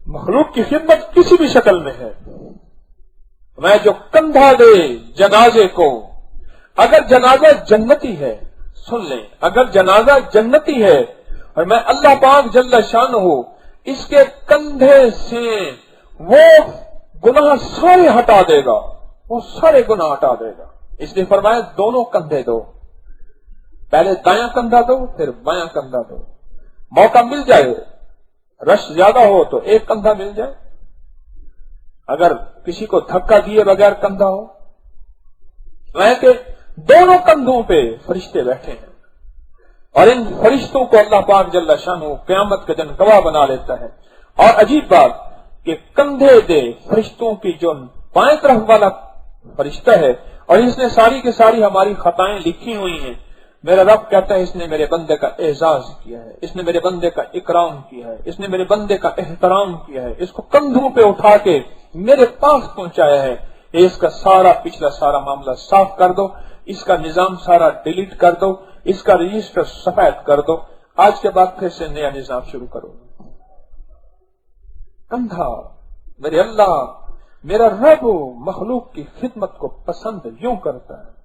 मखलूक की खिदमत किसी भी शक्ल में है। मैं जो कंधा दे जनाजे को, अगर जनाजा जन्नती है, सुन लें, अगर जनाजा जन्नती है और मैं अल्लाह पाक जल्ल शानहू इसके कंधे से वो गुनाह सारे हटा देगा, वो सारे गुनाह हटा देगा। इसलिए फरमाया दोनों कंधे दो, पहले दायां कंधा दो फिर बायां कंधा दो। मौका मिल जाए, रश ज्यादा हो तो एक कंधा मिल जाए, अगर किसी को धक्का दिए बगैर कंधा हो, कि दोनों कंधों पे फरिश्ते बैठे हैं और इन फरिश्तों को अल्लाह पाक जल्ल शानहू क़यामत के दिन गवाह बना लेता है। और अजीब बात कि कंधे दे फरिश्तों की जो बाएं तरफ वाला फरिश्ता है और इसने सारी की सारी हमारी खताएं लिखी हुई हैं, मेरा रब कहता है इसने मेरे बंदे का एजाज किया है, इसने मेरे बंदे का इकराम किया है, इसने मेरे बंदे का एहतराम किया है, इसको कंधों पे उठा के मेरे पास पहुंचाया है। इसका सारा पिछला सारा मामला साफ कर दो, इसका निजाम सारा डिलीट कर दो, इसका रजिस्टर सफेद कर दो, आज के बाद फिर से नया निजाम शुरू करो। कंधा मेरे अल्लाह, मेरा रब मखलूक की खिदमत को पसंद यूं करता है।